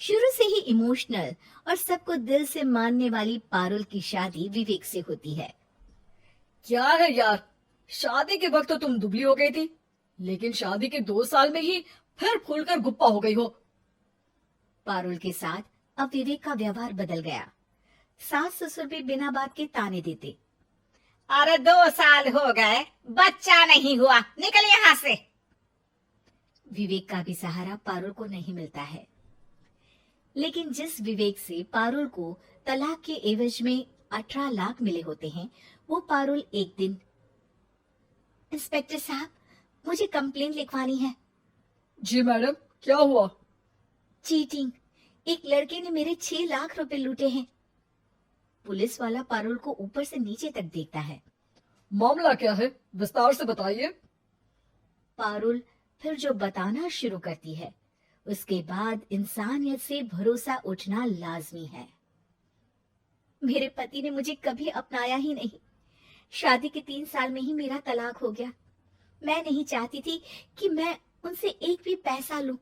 शुरू से ही इमोशनल और सबको दिल से मानने वाली पारुल की शादी विवेक से होती है। क्या है यार, शादी के वक्त तो तुम दुबली हो गई थी, लेकिन शादी के 2 साल में ही फिर फूलकर गुप्पा हो गई हो। पारुल के साथ अब विवेक का व्यवहार बदल गया। सास ससुर भी बिना बात के ताने देते। अरे 2 साल हो गए, बच्चा नहीं हुआ, निकल यहाँ से। विवेक का भी सहारा पारुल को नहीं मिलता है। लेकिन जिस विवेक से पारुल को तलाक के एवज में 18 लाख मिले होते हैं, वो पारुल एक दिन, इंस्पेक्टर साहब, मुझे कंप्लेंट लिखवानी है। जी मैडम, क्या हुआ? चीटिंग, एक लड़के ने मेरे 6 लाख रुपए लूटे हैं। पुलिस वाला पारुल को ऊपर से नीचे तक देखता है। मामला क्या है, विस्तार से बताइए। पारुल फिर जो बताना शुरू करती है, उसके बाद इंसानियत से भरोसा उठना लाजमी है। मेरे पति ने मुझे कभी अपनाया ही नहीं। शादी के 3 साल में ही मेरा तलाक हो गया। मैं नहीं चाहती थी कि मैं उनसे एक भी पैसा लूं,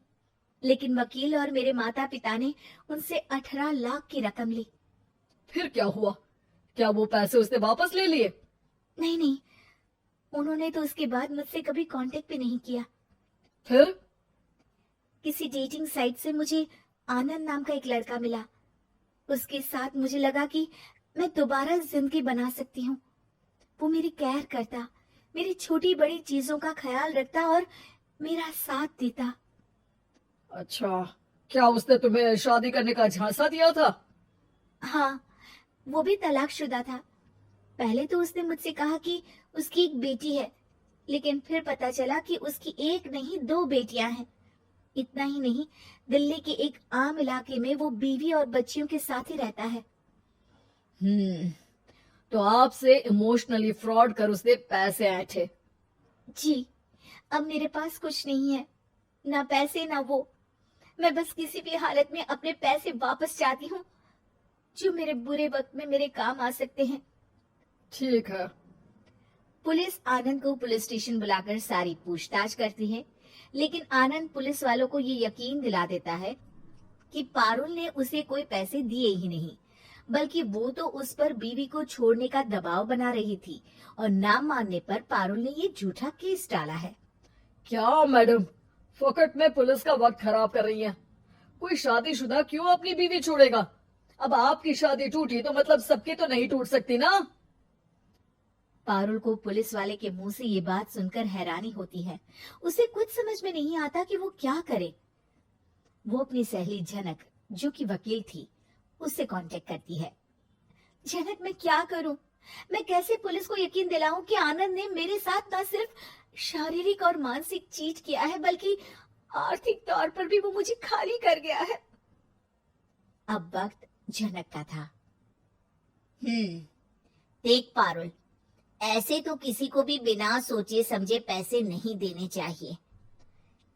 लेकिन वकील और मेरे माता पिता ने उनसे 18 लाख की रकम ली। फिर क्या हुआ? क्या वो पैसे उसने वापस ले लिए? नहीं नहीं, उन्होंने तो उसके बाद मुझसे कभी कांटेक्ट भी नहीं किया। फिर? किसी डेटिंग साइट से मुझे आनंद नाम का एक लड़का मिला। उसके साथ मुझे लगा कि मैं दोबारा जिंदगी बना सकती हूँ। वो मेरी केयर करता, मेरी छोटी बड़ी चीजों का ख्याल रखता और मेरा साथ देता। अच्छा, क्या उसने तुम्हें शादी करने का झांसा दिया था? हाँ, वो भी तलाकशुदा था। पहले तो उसने मुझसे कहा कि उसकी एक बेटी है, लेकिन फिर पता चला कि उसकी एक नहीं 2 बेटियां हैं। इतना ही नहीं, दिल्ली के एक आम इलाके में वो बीवी और बच्चियों के साथ ही रहता है। तो आपसे इमोशनली फ्रॉड कर उसने पैसे ऐंठे। जी, अब मेरे पास कुछ नहीं है, ना पैसे ना वो। मैं बस किसी भी हालत में अपने पैसे वापस चाहती हूँ, जो मेरे बुरे वक्त में मेरे काम आ सकते हैं। ठीक है। पुलिस आनंद को पुलिस स्टेशन बुलाकर सारी पूछताछ करती है, लेकिन आनंद पुलिस वालों को ये यकीन दिला देता है कि पारुल ने उसे कोई पैसे दिए ही नहीं, बल्कि वो तो उस पर बीवी को छोड़ने का दबाव बना रही थी और ना मानने पर पारुल ने ये झूठा केस डाला है। क्या मैडम, फोकट में पुलिस का वक्त खराब कर रही हैं। कोई शादीशुदा क्यों अपनी बीवी छोड़ेगा? अब आपकी शादी टूटी तो मतलब सबकी तो नहीं टूट सकती ना। पारुल को पुलिस वाले के मुंह से ये बात सुनकर हैरानी होती है। उसे कुछ समझ में नहीं आता कि वो क्या करे। वो अपनी सहेली झनक, जो कि वकील थी, उससे कांटेक्ट करती है। झनक, मैं क्या करूं? मैं कैसे पुलिस को यकीन दिलाऊं कि आनंद ने मेरे साथ न सिर्फ शारीरिक और मानसिक चीट किया है, बल्कि आर्थिक तौर पर भी वो मुझे खाली कर गया है। अब वक्त झनक का था। देख पारुल, ऐसे तो किसी को भी बिना सोचे समझे पैसे नहीं देने चाहिए,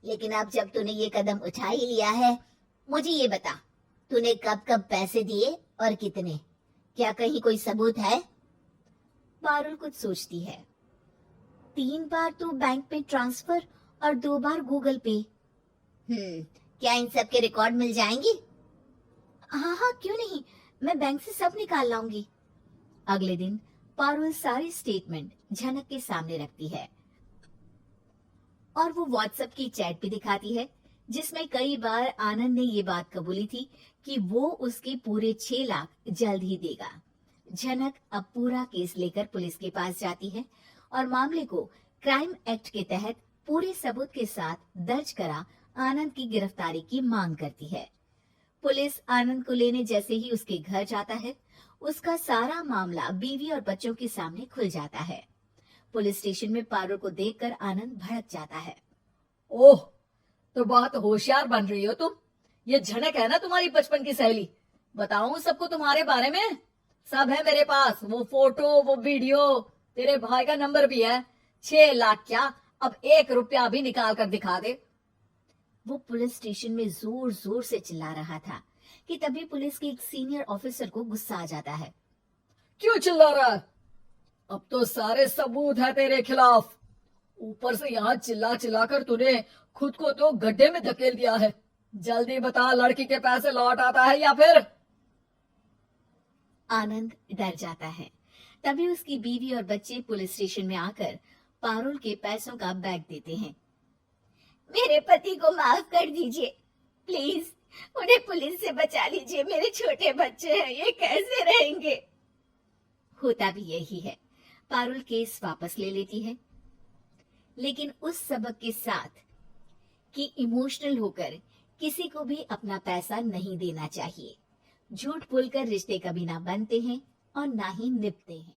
लेकिन अब जब तूने ये कदम उठा ही लिया है, मुझे ये बता, तूने कब कब पैसे दिए और कितने? क्या कहीं कोई सबूत है? पारुल कुछ सोचती है। 3 बार तो बैंक में ट्रांसफर और 2 बार गूगल पे। क्या इन सब के रिकॉर्ड मिल जाएंगे? हाँ हाँ, क्यों नहीं, मैं बैंक से सब निकाल लाऊंगी। अगले दिन पारुल सारी स्टेटमेंट झनक के सामने रखती है और वो व्हाट्सएप की चैट भी दिखाती है, जिसमें कई बार आनंद ने ये बात कबूली थी कि वो उसके पूरे 6 लाख जल्द ही देगा। झनक अब पूरा केस लेकर पुलिस के पास जाती है और मामले को क्राइम एक्ट के तहत पूरे सबूत के साथ दर्ज करा आनंद की गिरफ्तारी की मांग करती है। पुलिस आनंद को लेने जैसे ही उसके घर जाता है, उसका सारा मामला बीवी और बच्चों के सामने खुल जाता है। पुलिस स्टेशन में पारुल को देखकर आनंद भड़क जाता है। ओह, तो बहुत होशियार बन रही हो तुम। ये झनक है ना तुम्हारी बचपन की सहेली? बताऊं सबको तुम्हारे बारे में? सब है मेरे पास, वो फोटो, वो वीडियो, तेरे भाई का नंबर भी है। 6 लाख क्या, अब 1 रुपया भी निकाल कर दिखा दे। वो पुलिस स्टेशन में जोर जोर से चिल्ला रहा था कि तभी पुलिस के एक सीनियर ऑफिसर को गुस्सा आ जाता है। क्यों चिल्ला रहा है? अब तो सारे सबूत है तेरे खिलाफ। ऊपर से यहाँ चिल्ला चिल्ला कर तूने खुद को तो गड्ढे में धकेल दिया है। जल्दी बता, लड़की के पैसे लौट आता है या फिर? आनंद डर जाता है। तभी उसकी बीवी और बच्चे पुलिस स्टेशन में आकर पारुल के पैसों का बैग देते हैं। मेरे पति को माफ कर दीजिए, प्लीज उन्हें पुलिस से बचा लीजिए, मेरे छोटे बच्चे हैं, ये कैसे रहेंगे। होता भी यही है। पारुल केस वापस ले लेती है, लेकिन उस सबक के साथ कि इमोशनल होकर किसी को भी अपना पैसा नहीं देना चाहिए। झूठ बोलकर रिश्ते कभी ना बनते हैं और ना ही निभते हैं।